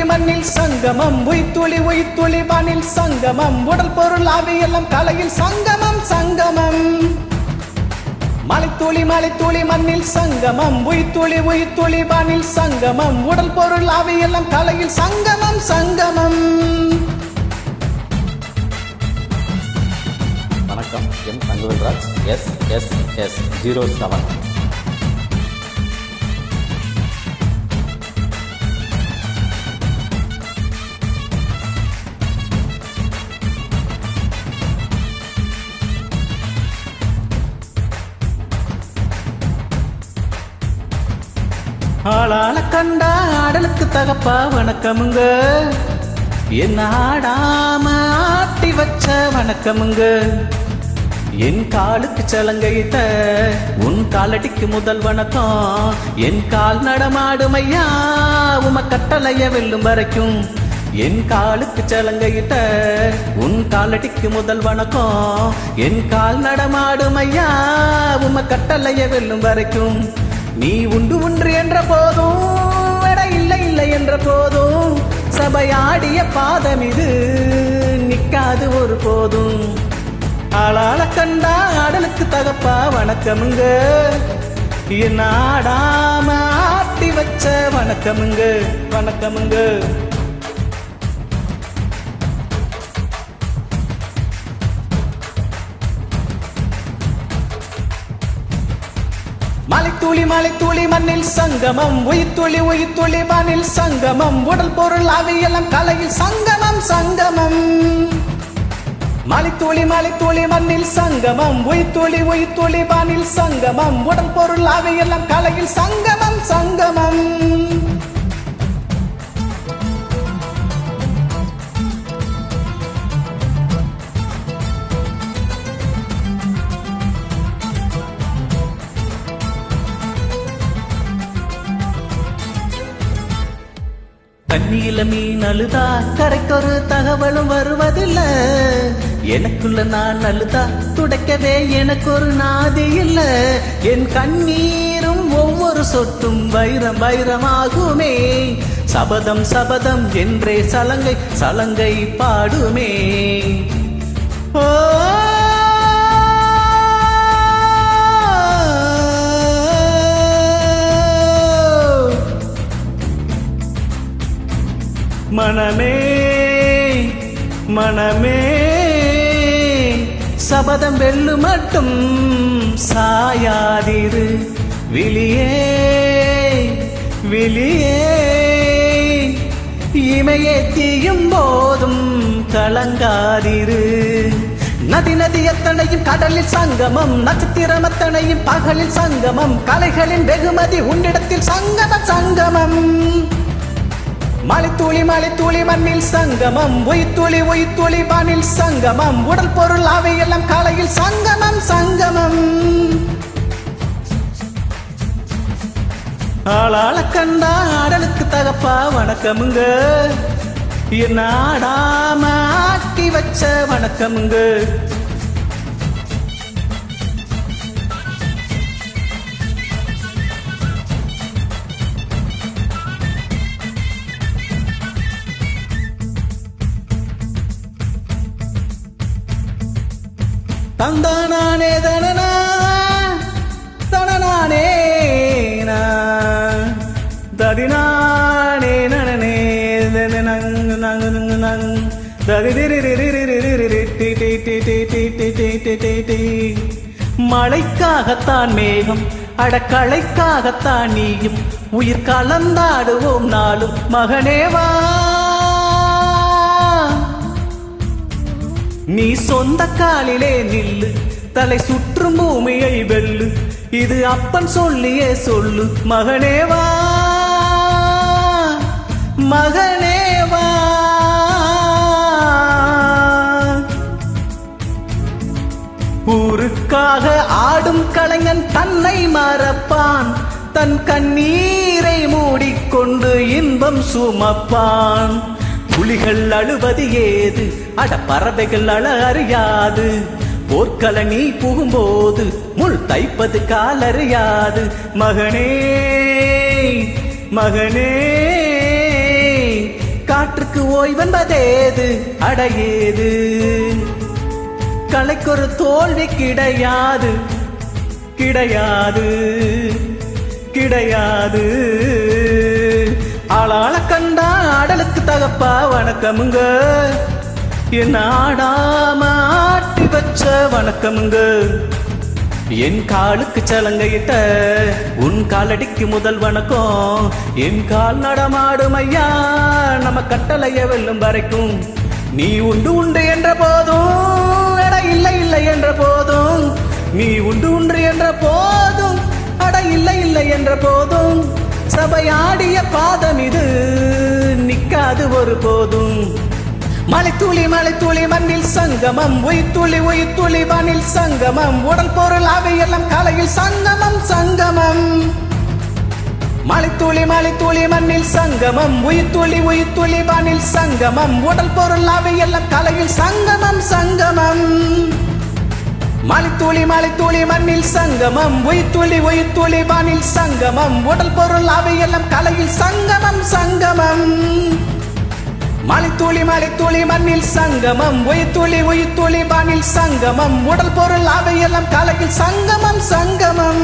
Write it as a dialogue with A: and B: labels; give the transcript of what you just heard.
A: மண்ணில் சங்கமம் உயிர்த்துளி உயிர்த்துளி வானில் சங்கமம் உடல் பொருள் ஆவியெல்லாம் கலையில் சங்கமம் சங்கமம் மலைத்துளி மலைத்துளி மண்ணில் சங்கமம் உயிர்த்துளி உயிர்த்துளி வானில் சங்கமம் உடல் பொருள் ஆவியெல்லாம் கலையில் சங்கமம் சங்கமம்.
B: வணக்கம், என் தங்கவேல்ராஜ், SSS 07.
A: ஆளாள கண்டா ஆடலுக்கு தகப்பா வணக்கமுங்க, என்ன ஆடாம ஆட்டி வச்ச வணக்கமுங்க. என் காலுக்கு சலங்கையிட்ட உன் காலடிக்கு முதல் வணக்கம். என் கால் நடமாடும் ஐயா உம கட்டளைய வெல்லும் வரைக்கும். என் காலுக்கு சலங்கையிட்ட உன் காலடிக்கு முதல் வணக்கம். என் கால் நடமாடும் ஐயா உம கட்டளைய வெல்லும் வரைக்கும். நீ உண்டு ஒன்று என்ற போதும் விட இல்லை இல்லை என்ற போதும் சபையாடிய பாதம் இது நிக்காது ஒரு போதும். ஆளாள கண்டா ஆடலுக்கு தகப்பா வணக்கமுங்க, என்ன ஆடாம ஆட்டி வச்ச வணக்கமுங்க வணக்கமுங்க. மலைத்துளி மலைத்துளி மண்ணில் சங்கமம் உயிர்த்துளி உயிர்த்துளி வானில் சங்கமம் உடல் பொருள் ஆவியெல்லாம் கலையில் சங்கமம் சங்கமம். மலைத்துளி மலைத்துளி மண்ணில் சங்கமம் உயிர்த்துளி உயிர்த்துளி வானில் சங்கமம் உடல் பொருள் ஆவியெல்லாம் கலையில் சங்கமம் சங்கமம். தண்ணியில மீன் அழுதா கரைக்கொரு தகவலும் வருவதில்லை. எனக்குள்ள நான் அழுதா துடைக்கவே எனக்கு ஒரு நாதி இல்ல. என் கண்ணீரும் ஒவ்வொரு சொட்டும் வைரம் வைரமாகுமே. சபதம் சபதம் என்றே சலங்கை சலங்கை பாடுமே. ஓ மனமே மனமே சபதம் வெல்லு மட்டும் சாயாதிரு விழியே விழியே. இமையேத்தியும் போதும் கலங்காதிரு. நதி நதி எத்தனையும் கடலில் சங்கமம், நட்சத்திரம் எத்தனையும் பகலில் சங்கமம். கலைகளின் வெகுமதி உன்னிடத்தில் சங்கமம் சங்கமம். மலைத்துளி மலைத்துளி மண்ணில் சங்கமம் உயிர்த்துளி உயிர்த்துளி வானில் சங்கமம் உடல் பொருள் ஆவியெல்லாம் கலையில் சங்கமம் சங்கமம். ஆளாள கண்டா ஆடலுக்கு தகப்பா வணக்கமுங்க, என்ன ஆடாம ஆட்டி வச்ச வணக்கமுங்க. தந்தானே தனனா தனனானே ததினானே நனனே மழைக்காகத்தான் மேகம் அடக்களைக்காகத்தான் நீயும் உயிர் கலந்தாடுவோம் நாளும் மகனேவா. நீ சொந்த காலிலே நில்லு தலை சுற்றும் பூமியை வெல்லு. இது அப்பன் சொல்லியே சொல்லு மகனேவா மகனேவா. ஊருக்காக ஆடும் கலைஞன் தன்னை மறப்பான். தன் கண்ணீரை மூடிக்கொண்டு இன்பம் சுமப்பான். புலிகள் அழுவது ஏது அட பறவைகள் அழ அறியாது. போர்க்கள நீ புகும்போது முள் தைப்பது காலறியாது. மகனே மகனே காற்றுக்கு ஓய்வென்பதேது அடையேது கலைக்கொரு தோல்வி கிடையாது கிடையாது கிடையாது ஆளாள கண்டா ஆடலுக்கு தகப்பா வணக்கமுங்க என்ன ஆடாம ஆட்டி வச்ச வணக்கமுங்க என் காலுக்கு சலங்கையிட்ட உன் காலடிக்கு முதல் வணக்கம் என் கால் நடமாடும் ஐயா நம்ம கட்டளைய வெல்லும் வரைக்கும் நீ உண்டு உண்டு என்ற போதும் அட இல்லை இல்லை என்ற போதும் நீ உண்டு உண்டு என்ற போதும் அட இல்லை இல்லை என்ற போதும் சபையாடிய பாதம் இது நிக்காது ஒரு போதும் மலைத்துளி மலைத்துளி மண்ணில் சங்கமம் உயிர்த்துளி உயிர்த்துளி வானில் சங்கமம் உடல் பொருள் அவையெல்லாம் கலையில் சங்கமம் சங்கமம் மலைத்துளி மலைத்துளி மண்ணில் சங்கமம் உயிர்த்துளி உயிர்த்துளி வானில் சங்கமம் உடல் பொருள் அவையெல்லாம் கலையில் சங்கமம் சங்கமம் மலைத்துளி மலைத்துளி மண்ணில் சங்கமம் உயிர்த்துளி உயிர்த்துளி வானில் சங்கமம் உடல் பொருள் அவையெல்லாம் கலையில் சங்கமம் சங்கமம் மலைத்துளி மலைத்துளி மண்ணில் சங்கமம் உயிர்த்துளி உயிர்த்துளி வானில் சங்கமம் உடல் பொருள் அவையெல்லாம் கலையில் சங்கமம் சங்கமம்